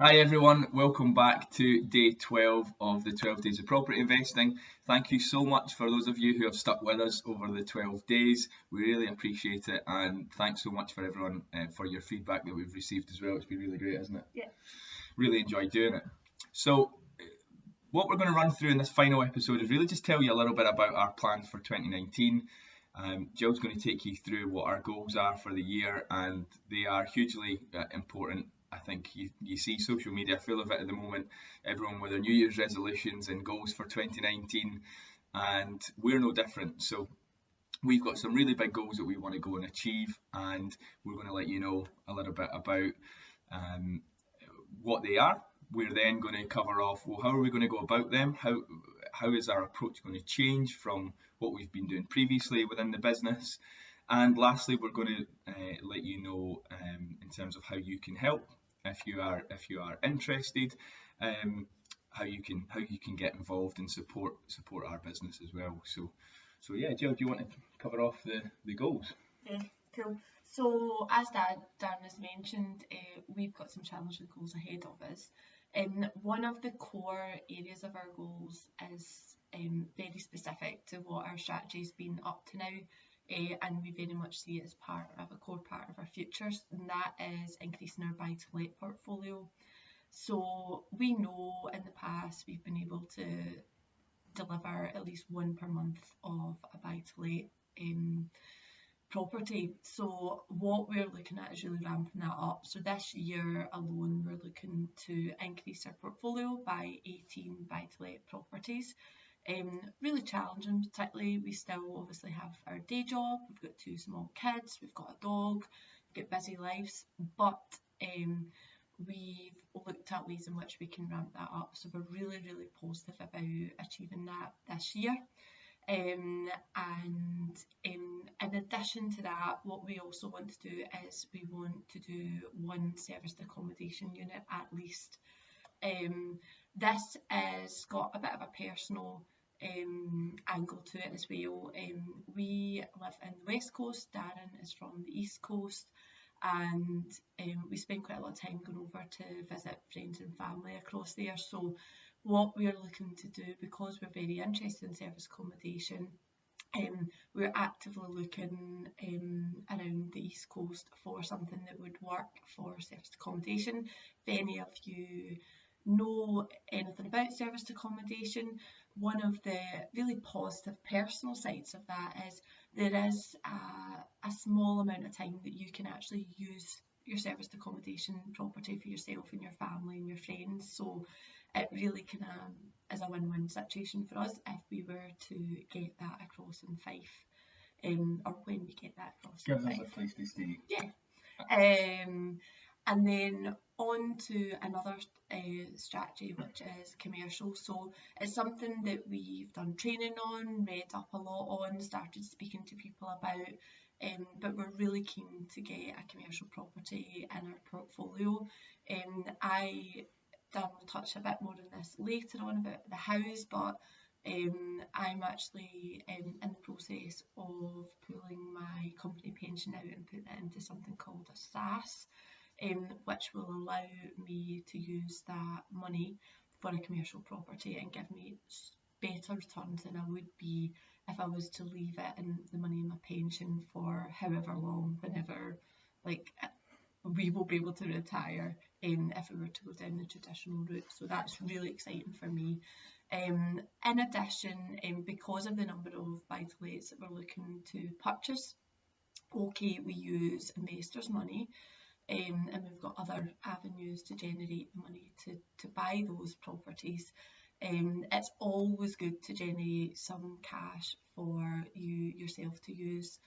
Hi everyone, welcome back to day 12 of the 12 days of property investing. Thank you so much for those of you who have stuck with us over the 12 days. We really appreciate it, and thanks so much for everyone for your feedback that we've received as well. It's been really great, hasn't it? Yeah. Really enjoyed doing it. So what we're going to run through in this final episode is really just tell you a little bit about our plans for 2019. Jill's going to take you through what our goals are for the year, and they are hugely important. I think you see social media full of it at the moment, everyone with their New Year's resolutions and goals for 2019, and we're no different. So we've got some really big goals that we want to go and achieve, and we're going to let you know a little bit about what they are. We're then going to cover off, well, how are we going to go about them? How is our approach going to change from what we've been doing previously within the business? And lastly, we're going to let you know in terms of how you can help if you are interested, how you can get involved and support our business as well. So yeah, Jill, do you want to cover off the goals? Yeah, cool. So as Dan has mentioned, we've got some challenging goals ahead of us. One of the core areas of our goals is very specific to what our strategy has been up to now, and we very much see it as a core part of our futures, and that is increasing our buy-to-let portfolio. So we know in the past we've been able to deliver at least one per month of a buy-to-let property. So what we're looking at is really ramping that up. So this year alone, we're looking to increase our portfolio by 18 buy-to-let properties. Really challenging, particularly we still obviously have our day job, we've got 2 small kids, we've got a dog, we've got busy lives, but we've looked at ways in which we can ramp that up. So we're really positive about achieving that this year. And in addition to that, what we also want to do is we want to do one serviced accommodation unit at least. This has got a bit of a personal angle to it as well. We live in the West Coast, Darren is from the East Coast, and we spend quite a lot of time going over to visit friends and family across there. So what we're looking to do, because we're very interested in service accommodation, we're actively looking around the East Coast for something that would work for service accommodation. If any of you know anything about service accommodation, one of the really positive personal sides of that is there is a small amount of time that you can actually use your serviced accommodation property for yourself and your family and your friends. So it really kind of is a win-win situation for us if we were to get that across in Fife, or when we get that across in Fife. Gives us a place to stay. Yeah. And then on to another strategy, which is commercial. So it's something that we've done training on, read up a lot on, started speaking to people about, but we're really keen to get a commercial property in our portfolio. Dan will touch a bit more on this later on about the house, but I'm actually in the process of pulling my company pension out and putting it into something called a SAS, which will allow me to use that money for a commercial property and give me better returns than I would be if I was to leave it in the money in my pension for however long, whenever we will be able to retire if we were to go down the traditional route. So that's really exciting for me. In addition, because of the number of buy-to-lets that we're looking to purchase, we use investors' money, and we've got other avenues to generate money to buy those properties. It's always good to generate some cash for you yourself to use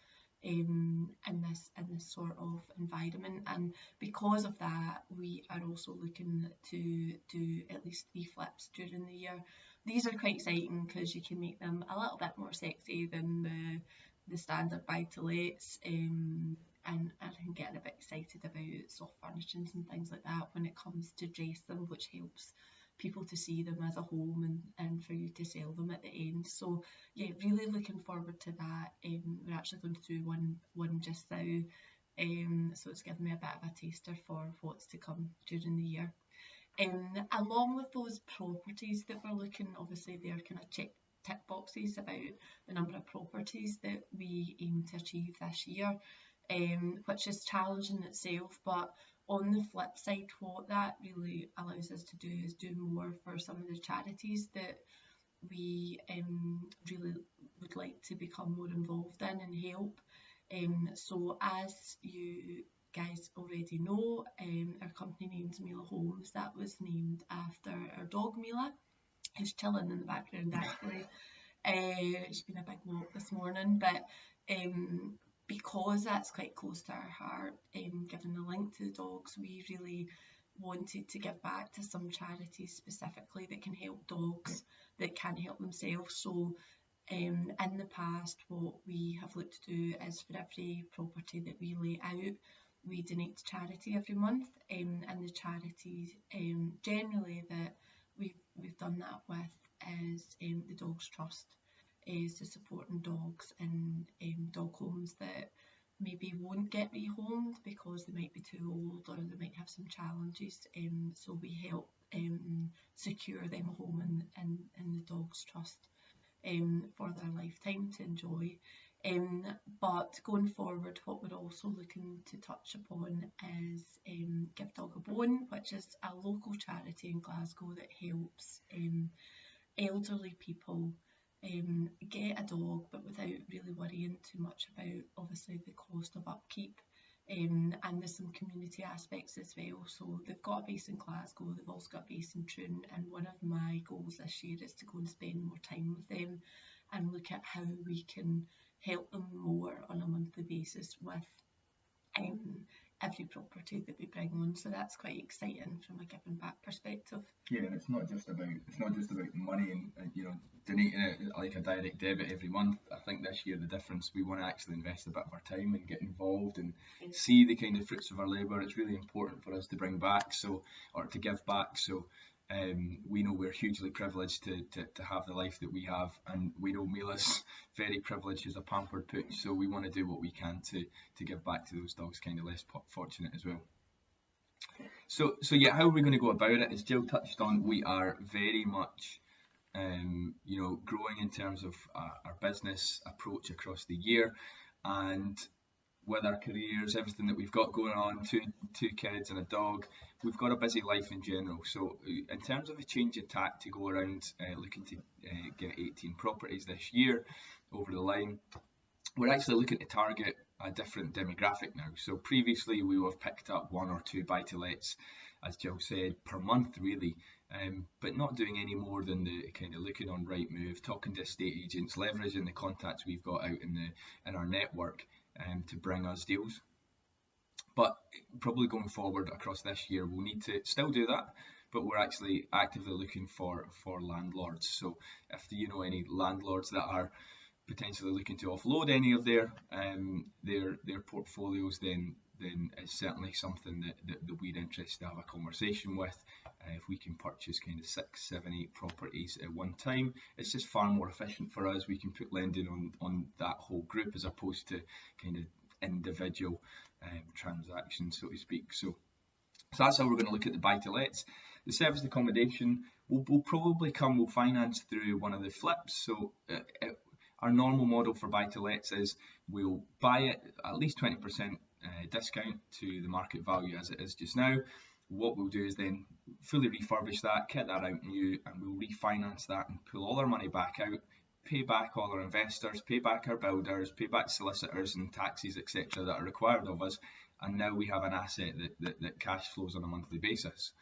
in this sort of environment, and because of that we are also looking to do at least 3 flips during the year. These are quite exciting because you can make them a little bit more sexy than the standard buy-to-lets, and I can get a bit excited about soft furnishings and things like that when it comes to dress them, which helps people to see them as a home and for you to sell them at the end. So yeah, really looking forward to that. We're actually going to do one just now, so it's given me a bit of a taster for what's to come during the year. Along with those properties that we're looking, obviously they're kind of tick boxes about the number of properties that we aim to achieve this year, which is challenging in itself. But on the flip side, what that really allows us to do is do more for some of the charities that we really would like to become more involved in and help. So as you guys already know, our company name's Mila Homes. That was named after our dog Mila, who's chilling in the background actually. She's been a big walk this morning, but because that's quite close to our heart, given the link to the dogs, we really wanted to give back to some charities specifically that can help dogs that can't help themselves. So in the past, what we have looked to do is for every property that we lay out, we donate to charity every month, and the charities generally that we've done that with is the Dogs Trust, so supporting dogs in dog homes that maybe won't get rehomed because they might be too old or they might have some challenges. So we help secure them a home in the Dogs Trust for their lifetime to enjoy. But going forward, what we're also looking to touch upon is Give Dog a Bone, which is a local charity in Glasgow that helps elderly people get a dog, but without really worrying too much about obviously the cost of upkeep. And there's some community aspects as well. So they've got a base in Glasgow, they've also got a base in Troon, and one of my goals this year is to go and spend more time with them and look at how we can help them more on a monthly basis with every property that we bring on. So that's quite exciting from a giving back perspective. Yeah, and it's not just about money and donating it like a direct debit every month. I think this year the difference, we want to actually invest a bit of our time and get involved and see the kind of fruits of our labour. It's really important for us to bring back, or to give back. So we know we're hugely privileged to have the life that we have, and we know Mila's very privileged as a pampered pooch, so we want to do what we can to give back to those dogs kind of less fortunate as well. So yeah, how are we going to go about it? As Jill touched on, we are very much growing in terms of our business approach across the year, and with our careers, everything that we've got going on, two kids and a dog, we've got a busy life in general. So in terms of a change of tack to go around looking to get 18 properties this year over the line, we're actually looking to target a different demographic now. So previously we would have picked up 1 or 2 buy-to-lets, as Jill said, per month really, but not doing any more than the kind of looking on Rightmove, talking to estate agents, leveraging the contacts we've got out in our network to bring us deals. But probably going forward across this year, we'll need to still do that, but we're actually actively looking for landlords. So if you know any landlords that are potentially looking to offload any of their portfolios, then it's certainly something that we're interested to have a conversation with. If we can purchase kind of 6, 7, 8 properties at one time, it's just far more efficient for us. We can put lending on that whole group as opposed to kind of individual transactions, so to speak. So that's how we're going to look at the buy-to-lets. The serviced accommodation will probably we'll finance through one of the flips. So our normal model for buy-to-lets is we'll buy it at least 20% discount to the market value as it is just now. What we'll do is then fully refurbish that, kit that out new, and we'll refinance that and pull all our money back out, pay back all our investors, pay back our builders, pay back solicitors and taxes, etc. that are required of us, and now we have an asset that cash flows on a monthly basis.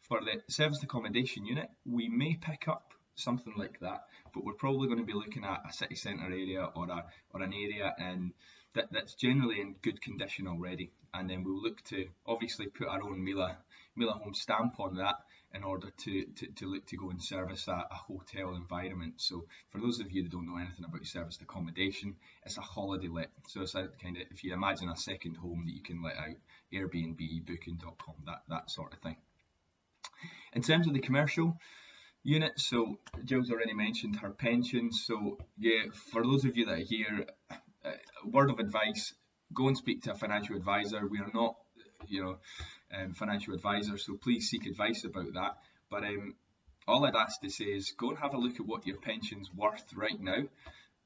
For the serviced accommodation unit, we may pick up something like that, but we're probably going to be looking at a city centre area or an area that's generally in good condition already, and then we'll look to obviously put our own Mila Home stamp on that in order to look to go and service a hotel environment. So for those of you that don't know anything about serviced accommodation, it's a holiday let. So it's a kind of, if you imagine a second home that you can let out, Airbnb, Booking.com, that sort of thing. In terms of the commercial unit, so Jill's already mentioned her pension. So yeah, for those of you that are here, word of advice, go and speak to a financial advisor. We are not, financial advisor, so please seek advice about that. But all I'd ask to say is go and have a look at what your pension's worth right now,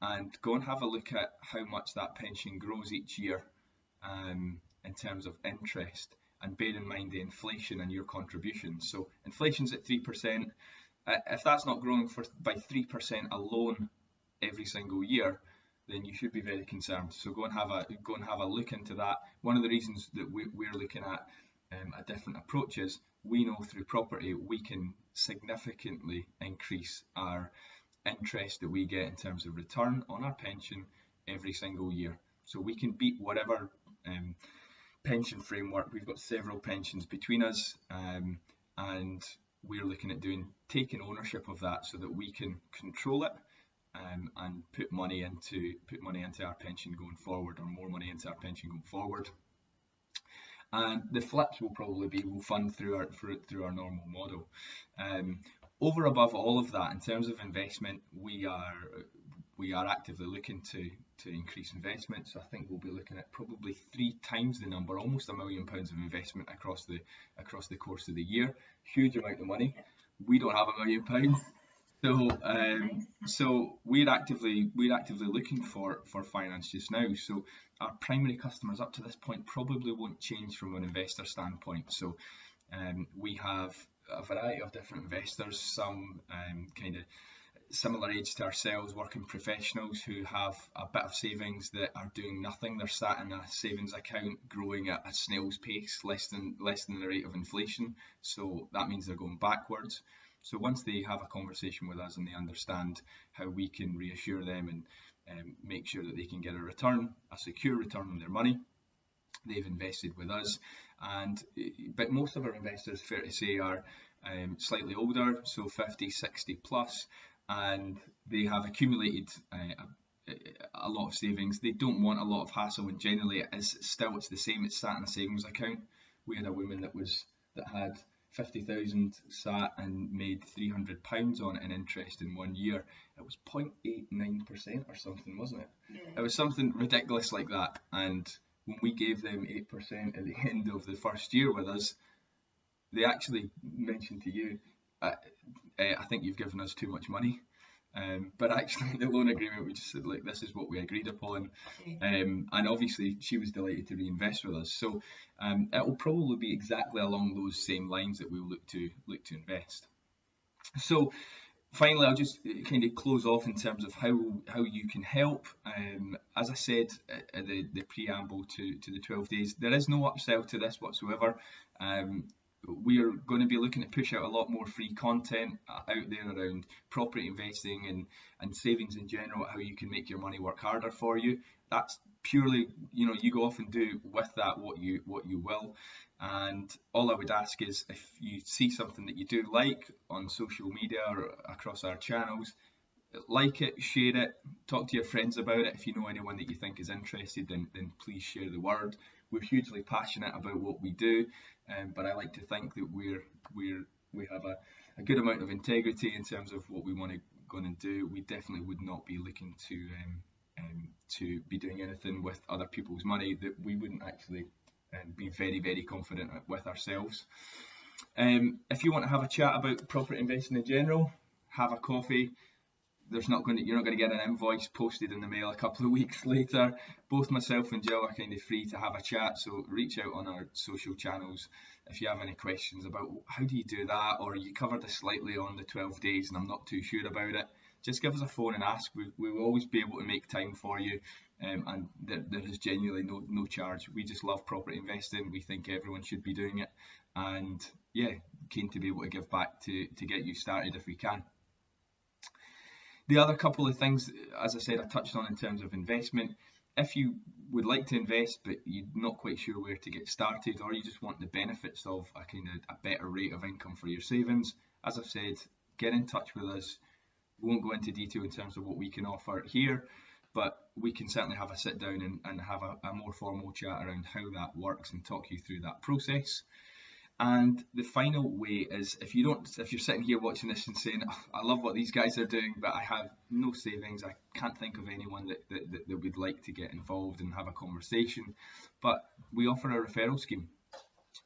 and go and have a look at how much that pension grows each year in terms of interest, and bear in mind the inflation and your contributions. So inflation's at 3%. If that's not growing by 3% alone every single year, then you should be very concerned. So go and have a look into that. One of the reasons that we're looking at a different approach is we know through property we can significantly increase our interest that we get in terms of return on our pension every single year. So we can beat whatever pension framework. We've got several pensions between us, and we're looking at taking ownership of that so that we can control it. And put money into our pension going forward, or more money into our pension going forward. And the flips will probably be we'll fund through our normal model. Over above all of that, in terms of investment, we are actively looking to increase investment. So I think we'll be looking at probably 3 times the number, almost £1 million of investment across the course of the year. Huge amount of money. We don't have £1 million. So we're actively looking for finance just now. So our primary customers up to this point probably won't change from an investor standpoint. So we have a variety of different investors, some kind of similar age to ourselves, working professionals who have a bit of savings that are doing nothing. They're sat in a savings account growing at a snail's pace, less than the rate of inflation. So that means they're going backwards. So once they have a conversation with us and they understand how we can reassure them and make sure that they can get a secure return on their money, they've invested with us. But most of our investors, fair to say, are slightly older, so 50, 60 plus, and they have accumulated a lot of savings. They don't want a lot of hassle, and generally it's the same. It's sat in a savings account. We had a woman that had 50,000 sat and made £300 on it in interest in 1 year. It was 0.89% or something, wasn't it? Yeah. It was something ridiculous like that. And when we gave them 8% at the end of the first year with us, they actually mentioned to you, I think you've given us too much money. But actually the loan agreement, we just said, like, this is what we agreed upon. And obviously she was delighted to reinvest with us. So it will probably be exactly along those same lines that we will look to invest. So finally, I'll just kind of close off in terms of how you can help. As I said, the preamble to the 12 days, there is no upsell to this whatsoever. We are going to be looking to push out a lot more free content out there around property investing and savings in general, how you can make your money work harder for you. That's purely, you go off and do with that what you will. And all I would ask is, if you see something that you do like on social media or across our channels, like it, share it, talk to your friends about it. If you know anyone that you think is interested, then please share the word. We're hugely passionate about what we do, but I like to think that we have a good amount of integrity in terms of what we want to go and do. We definitely would not be looking to be doing anything with other people's money that we wouldn't actually be very, very confident with ourselves. If you want to have a chat about property investing in general, have a coffee. You're not going to get an invoice posted in the mail a couple of weeks later. Both myself and Jill are kind of free to have a chat, so reach out on our social channels if you have any questions about how do you do that, or you covered this slightly on the 12 days and I'm not too sure about it. Just give us a phone and ask. We will always be able to make time for you, and there is genuinely no charge. We just love property investing. We think everyone should be doing it, and yeah, keen to be able to give back to get you started if we can. The other couple of things, as I said, I touched on in terms of investment. If you would like to invest but you're not quite sure where to get started, or you just want the benefits of a better rate of income for your savings, as I've said, get in touch with us. We won't go into detail in terms of what we can offer here, but we can certainly have a sit down and have a more formal chat around how that works and talk you through that process. And the final way is, if you're sitting here watching this and saying, oh, I love what these guys are doing, but I have no savings, I can't think of anyone that would like to get involved and have a conversation, but we offer a referral scheme.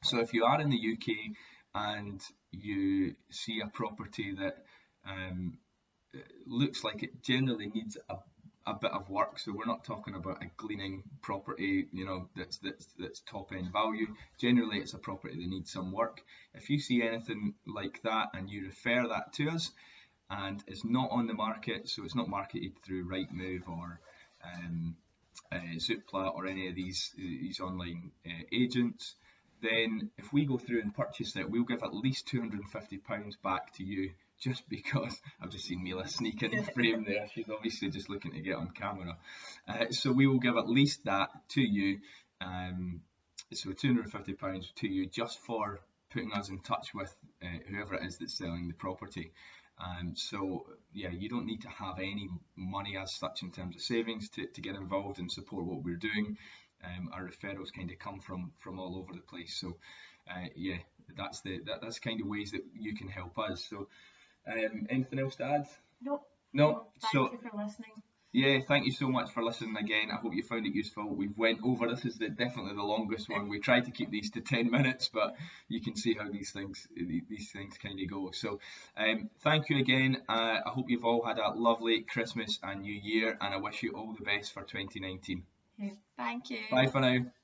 So if you are in the UK and you see a property that looks like it generally needs a bit of work, so we're not talking about a gleaning property, you know, that's top end value. Generally, it's a property that needs some work. If you see anything like that and you refer that to us, and it's not on the market, so it's not marketed through Rightmove or Zoopla or any of these online agents, then if we go through and purchase it, we'll give at least £250 back to you, just because I've just seen Mila sneak in the frame there. She's obviously just looking to get on camera. So we will give at least that to you. So £250 to you just for putting us in touch with whoever it is that's selling the property. So yeah, you don't need to have any money as such in terms of savings to get involved and support what we're doing. Our referrals kind of come from all over the place. So yeah, that's kind of ways that you can help us. So anything else to add? No. No. Thank you for listening. Yeah, thank you so much for listening again. I hope you found it useful. We've went over, this is definitely the longest one. We tried to keep these to 10 minutes, but you can see how these things kind of go. So thank you again. I hope you've all had a lovely Christmas and New Year, and I wish you all the best for 2019. Thank you. Bye for now.